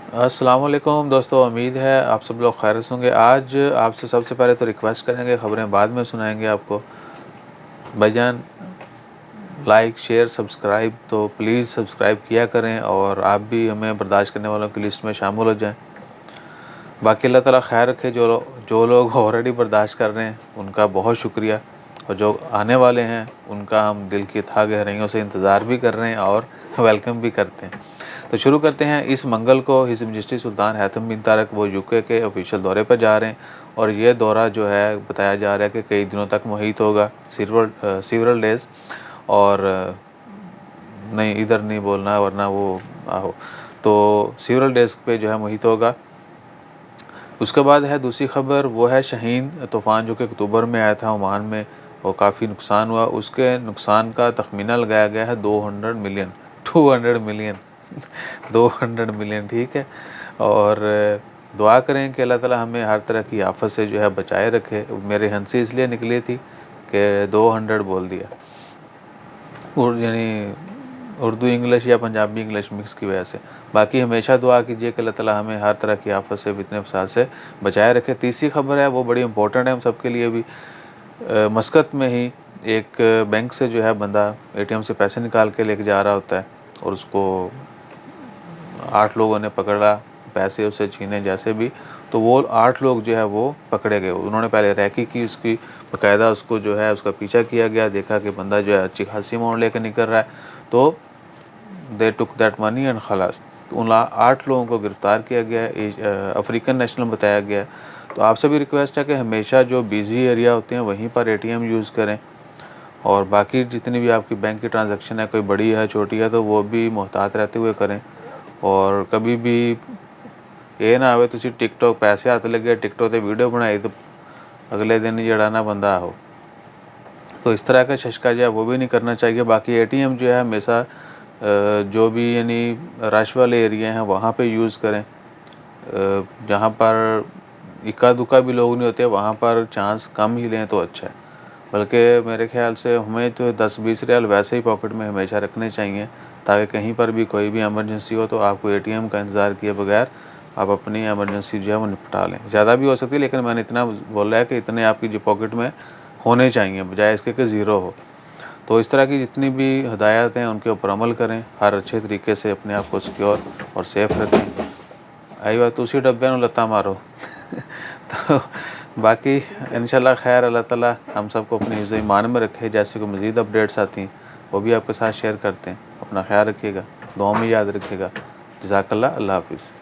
अस्सलाम वालेकुम दोस्तों, उम्मीद है आप सब लोग खैरियत से होंगे। आज आपसे सबसे पहले तो रिक्वेस्ट करेंगे, ख़बरें बाद में सुनाएंगे आपको। भाईजान लाइक शेयर सब्सक्राइब तो प्लीज़ सब्सक्राइब किया करें और आप भी हमें बर्दाश्त करने वालों की लिस्ट में शामिल हो जाएं। बाकी अल्लाह ताला खैर रखे। जो लोग ऑलरेडी बर्दाश्त कर रहे हैं उनका बहुत शुक्रिया, और जो आने वाले हैं उनका हम दिल की था गहराइयों से इंतज़ार भी कर रहे हैं और वेलकम भी करते हैं। तो शुरू करते हैं। इस मंगल को हिज़ मजेस्टी सुल्तान हैथम बिन तारक वो यूके के ऑफिशियल दौरे पर जा रहे हैं, और ये दौरा जो है बताया जा रहा है कि कई दिनों तक मुहित होगा, सीवरल डेज़। और नहीं, इधर नहीं बोलना वरना वो आहो। तो सीवरल डेज़ पे जो है मुहित होगा। उसके बाद है दूसरी खबर, वो है शाहीन तूफ़ान जो कि अक्टूबर में आया था ओमान में, और काफ़ी नुकसान हुआ। उसके नुकसान का तखमीना लगाया गया है 200 मिलियन 200 मिलियन 200 मिलियन, ठीक है। और दुआ करें कि अल्लाह ताला हमें हर तरह की आफत से जो है बचाए रखे। मेरी हंसी इसलिए निकली थी कि 200 बोल दिया, यानी उर्दू इंग्लिश या पंजाबी इंग्लिश मिक्स की वजह से। बाकी हमेशा दुआ कीजिए कि अल्लाह ताला हमें हर तरह की आफत से, फितने फसाद से बचाए रखे। तीसरी खबर है वो बड़ी इंपॉर्टेंट है हम सब के लिए भी। मस्कत में ही एक बैंक से जो है बंदा एटीएम से पैसे निकाल के लेके जा रहा होता है, और उसको 8 लोगों ने पकड़ा, पैसे उसे छीने जैसे भी। तो वो 8 लोग जो है वो पकड़े गए। उन्होंने पहले रैकी की उसकी, बाकायदा उसको जो है उसका पीछा किया गया, देखा कि बंदा जो है अच्छी खासी अमाउंट लेकर निकल रहा है, तो दे टुक दैट मनी एंड खलास। तो उन 8 लोगों को गिरफ़्तार किया गया है। अफ्रीकन नेशनल बताया गया है। तो आपसे भी रिक्वेस्ट है कि हमेशा जो बिज़ी एरिया होते हैं वहीं पर एटीएम यूज़ करें, और बाकी जितनी भी आपकी बैंक की ट्रांजैक्शन है, कोई बड़ी है छोटी है, तो वो भी मुहतात रहते हुए करें। और कभी भी ये ना आवे तुसी टिकटॉक पैसे हत्थ लगे टिकटॉक ते वीडियो बनाई तो अगले दिन जड़ा ना बंदा हो, तो इस तरह का शशका जो है वो भी नहीं करना चाहिए। बाकी एटीएम जो है हमेशा जो भी यानी रश वाले एरिया हैं वहाँ पे यूज़ करें। जहाँ पर इक्का दुक्का भी लोग नहीं होते वहाँ पर चांस कम ही लें तो अच्छा है। बल्कि मेरे ख्याल से हमें तो 10-20 रियाल वैसे ही पॉकेट में हमेशा रखने चाहिए, ताकि कहीं पर भी कोई भी इमरजेंसी हो तो आपको एटीएम का इंतज़ार किए बगैर आप अपनी इमरजेंसी जो है वो निपटा लें। ज़्यादा भी हो सकती है, लेकिन मैंने इतना बोला है कि इतने आपकी जो पॉकेट में होने चाहिए, बजाय इसके कि ज़ीरो हो। तो इस तरह की जितनी भी हदायत हैं उनके ऊपर अमल करें, हर अच्छे तरीके से अपने आप को सिक्योर और सेफ़ रखें। आई बात उसी डब्बे में लत्ता मारो तो बाकी इंशाल्लाह खैर, अल्लाह ताला हम सबको अपने हिफ्ज़ ईमान में रखे। जैसे कोई मज़ीद अपडेट्स आती हैं वो भी आपके साथ शेयर करते हैं। अपना ख्याल रखिएगा, दुआ में याद रखिएगा। जज़ाकल्लाह, अल्लाह हाफ़िज़।